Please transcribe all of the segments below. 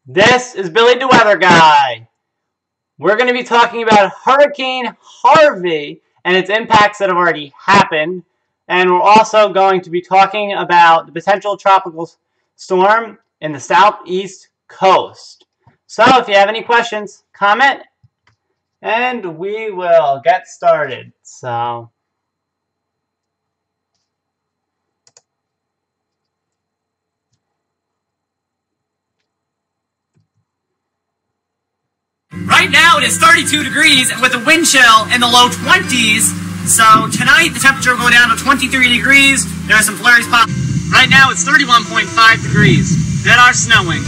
This is Billy the Weather Guy. We're going to be talking about Hurricane Harvey and its impacts that have already happened. And we're also going to be talking about the potential tropical storm in the southeast coast. So if you have any questions, comment, and we will get started. Right now it is 32 degrees with a wind chill in the low 20s. So tonight the temperature will go down to 23 degrees. There are some flurries pop. Right now it's 31.5 degrees. That are snowing.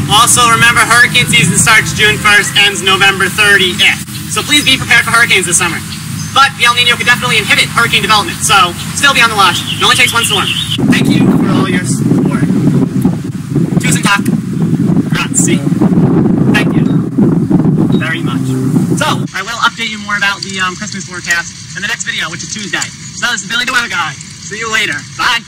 Also remember, hurricane season starts June 1st, ends November 30th. So please be prepared for hurricanes this summer. But the El Nino could definitely inhibit hurricane development, so still be on the watch. It only takes one storm. Thank you for all your support. Tusen tack. Grazie. Thank you very much. So, I will update you more about the Christmas forecast in the next video, which is Tuesday. So, this is Billy the Weather Guy. See you later. Bye.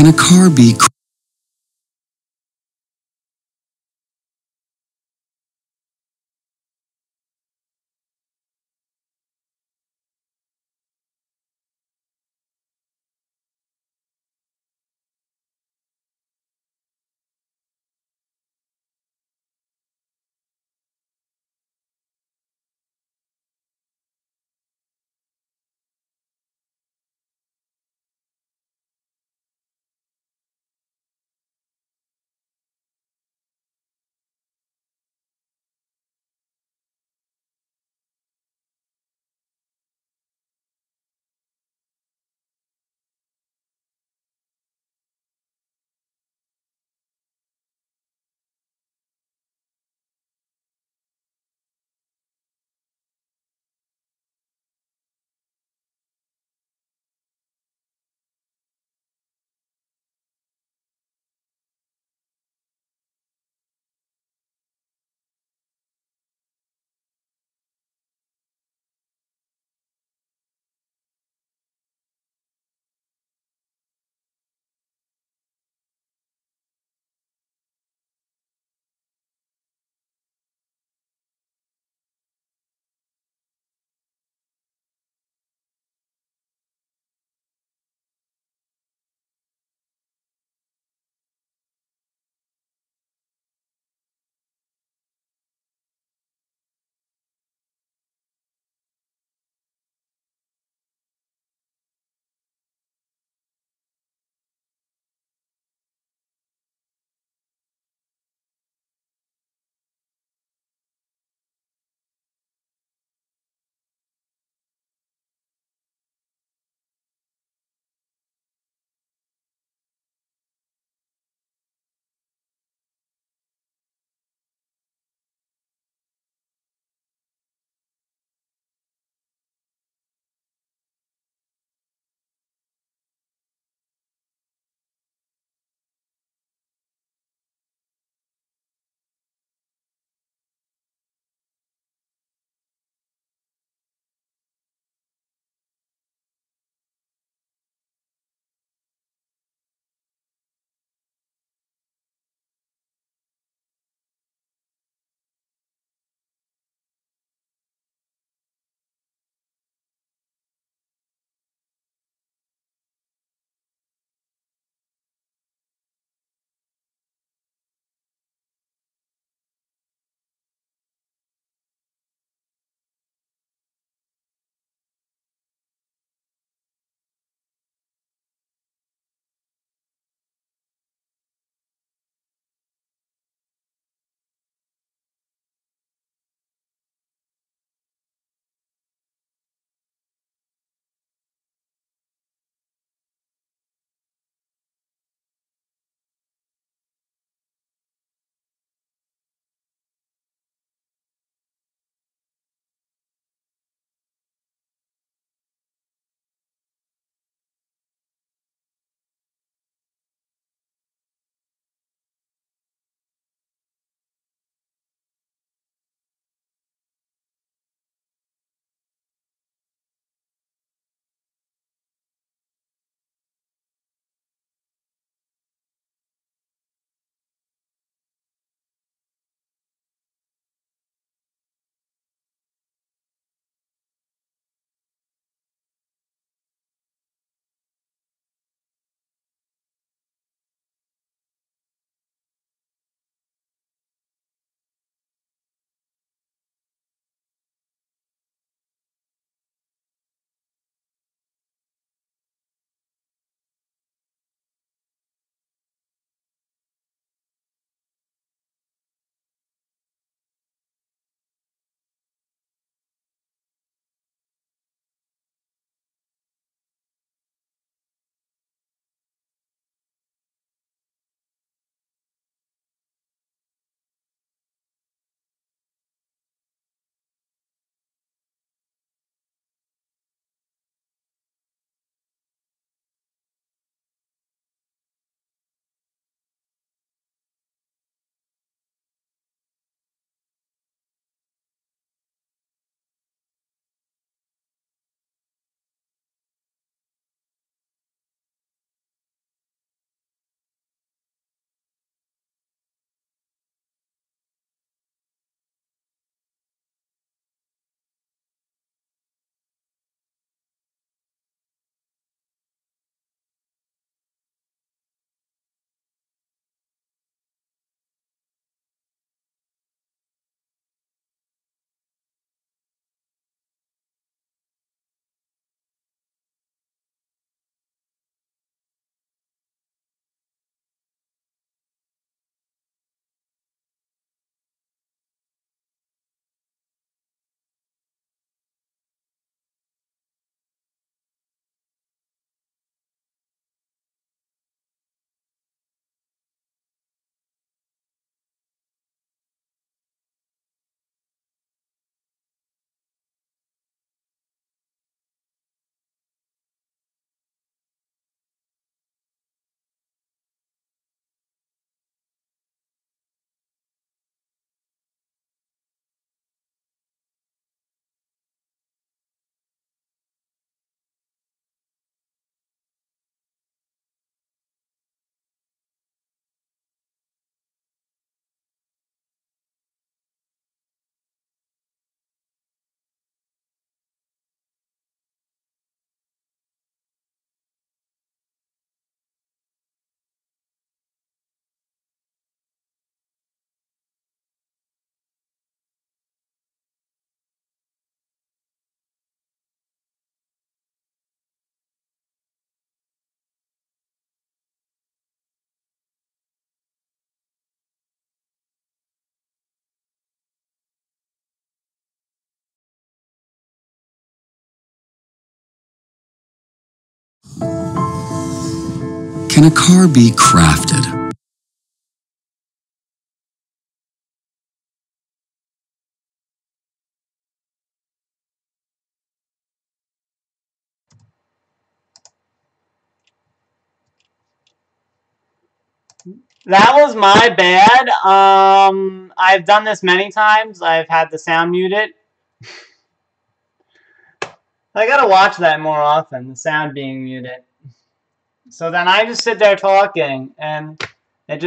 can a car be Can a car be crafted? That was my bad. I've done this many times. I've had the sound muted. I gotta watch that more often, the sound being muted. So then I just sit there talking, and it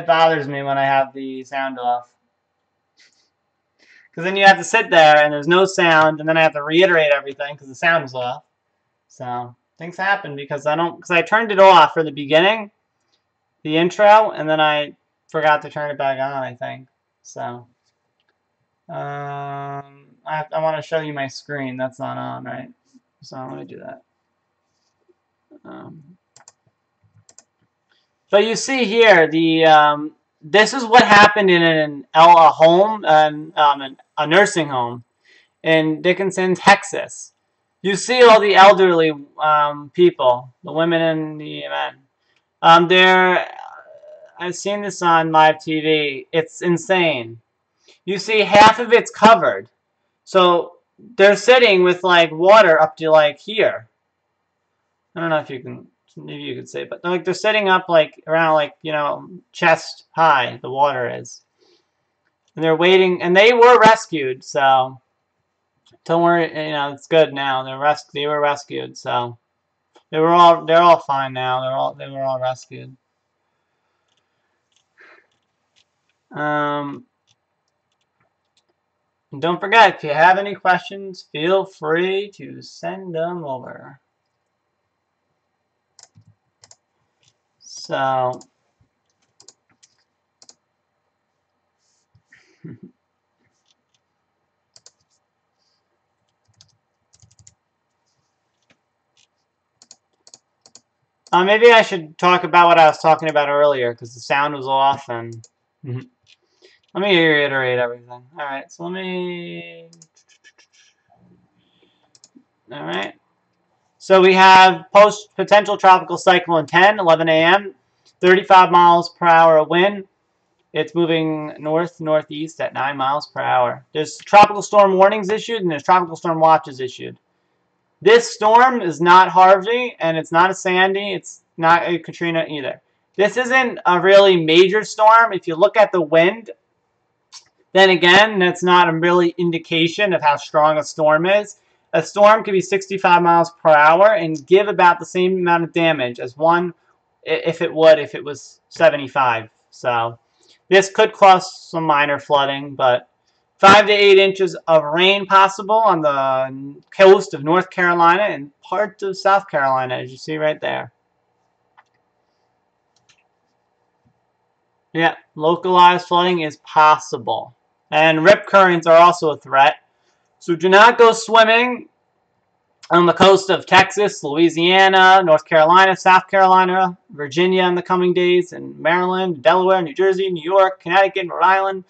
bothers me when I have the sound off. Because then you have to sit there, and there's no sound, and then I have to reiterate everything because the sound is off. So things happen because I turned it off for the beginning, the intro, and then I forgot to turn it back on, I think. So I want to show you my screen. That's not on, right? So I'm going to do that. So you see here, this is what happened in a home, a nursing home in Dickinson, Texas. You see all the elderly people, the women and the men. I've seen this on live TV. It's insane. You see half of it's covered. So they're sitting with like water up to like here. I don't know if you can, maybe you could say, but like they're sitting up like around like, you know, chest high, the water is. And they're waiting, and they were rescued, so don't worry, you know, it's good now. They were rescued, so they're all fine now. They were all rescued. Don't forget, if you have any questions, feel free to send them over. So, maybe I should talk about what I was talking about earlier because the sound was off and let me reiterate everything. Alright, so Alright. So we have potential tropical cyclone 10, 11 a.m., 35 miles per hour wind. It's moving north-northeast at 9 miles per hour. There's tropical storm warnings issued and there's tropical storm watches issued. This storm is not Harvey and it's not a Sandy. It's not a Katrina either. This isn't a really major storm. If you look at the wind, then again, that's not a really indication of how strong a storm is. A storm could be 65 miles per hour and give about the same amount of damage as one if it was 75. So this could cause some minor flooding, but 5 to 8 inches of rain possible on the coast of North Carolina and parts of South Carolina, as you see right there. Yeah, localized flooding is possible. And rip currents are also a threat. So do not go swimming on the coast of Texas, Louisiana, North Carolina, South Carolina, Virginia in the coming days, and Maryland, Delaware, New Jersey, New York, Connecticut, Rhode Island.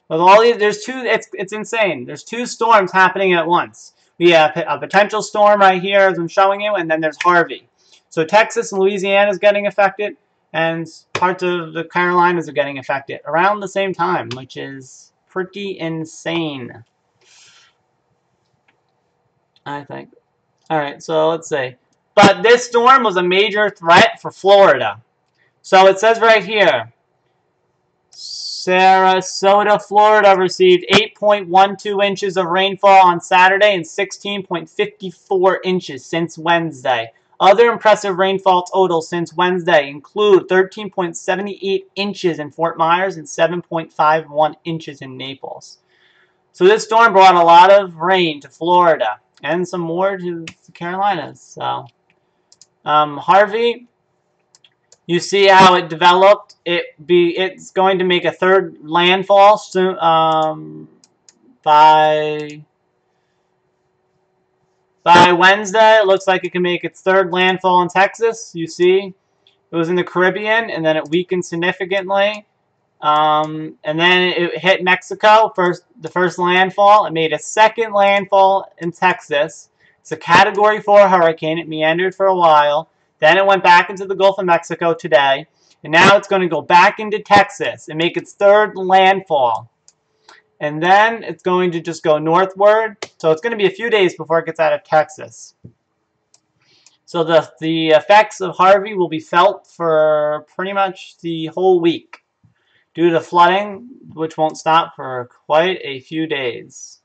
With all these, there's two. It's insane. There's two storms happening at once. We have a potential storm right here, as I'm showing you, and then there's Harvey. So Texas and Louisiana is getting affected, and parts of the Carolinas are getting affected around the same time, which is pretty insane, I think. All right, so let's see. But this storm was a major threat for Florida. So it says right here, Sarasota, Florida received 8.12 inches of rainfall on Saturday and 16.54 inches since Wednesday. Other impressive rainfall totals since Wednesday include 13.78 inches in Fort Myers and 7.51 inches in Naples. So this storm brought a lot of rain to Florida and some more to the Carolinas. So Harvey, you see how it developed. It's going to make a third landfall soon, by Wednesday. It looks like it can make its third landfall in Texas. You see, it was in the Caribbean, and then it weakened significantly. And then it hit Mexico, the first landfall. It made a second landfall in Texas. It's a Category 4 hurricane. It meandered for a while. Then it went back into the Gulf of Mexico today. And now it's going to go back into Texas and make its third landfall. And then it's going to just go northward. So it's going to be a few days before it gets out of Texas. So the effects of Harvey will be felt for pretty much the whole week due to flooding, which won't stop for quite a few days.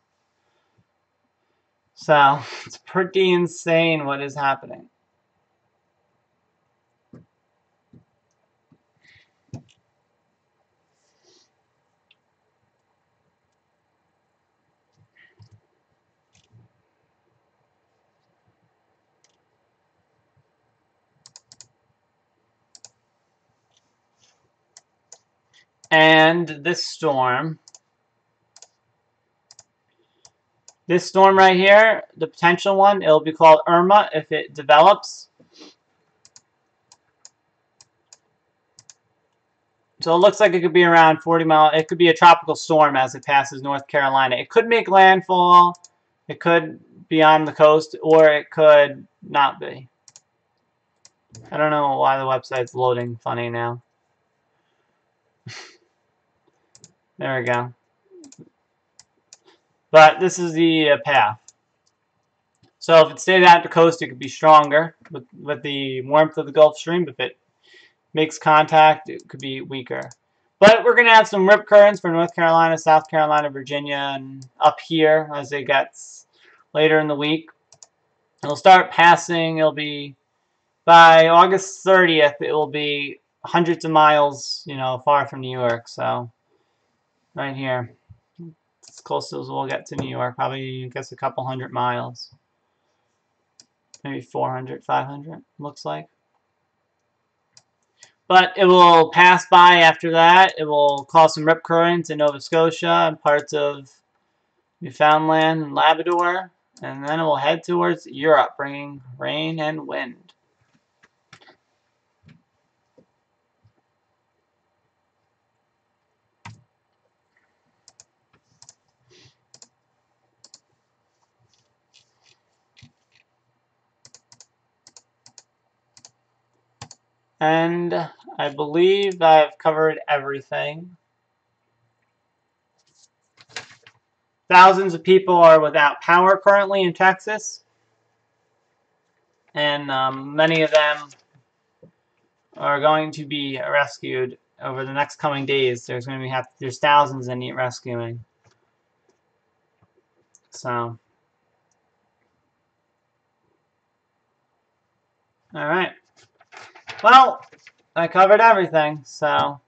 So it's pretty insane what is happening. And this storm right here, the potential one, it'll be called Irma if it develops. So it looks like it could be around 40 miles. It could be a tropical storm as it passes North Carolina. It could make landfall. It could be on the coast, or it could not be. I don't know why the website's loading funny now. There we go. But this is the path. So if it stayed out the coast, it could be stronger with the warmth of the Gulf Stream. If it makes contact, it could be weaker. But we're going to have some rip currents for North Carolina, South Carolina, Virginia, and up here as it gets later in the week. It'll start passing. It'll be by August 30th. It will be hundreds of miles, far from New York. So right here, as close as we'll get to New York. Probably, I guess, a couple hundred miles. Maybe 400, 500, looks like. But it will pass by after that. It will cause some rip currents in Nova Scotia and parts of Newfoundland and Labrador. And then it will head towards Europe, bringing rain and wind. And I believe I've covered everything. Thousands of people are without power currently in Texas. And many of them are going to be rescued over the next coming days. There's thousands that need rescuing. So, all right. Well, I covered everything, so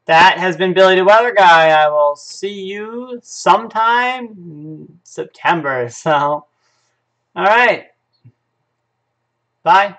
that has been Billy the Weather Guy. I will see you sometime in September, so, all right. Bye.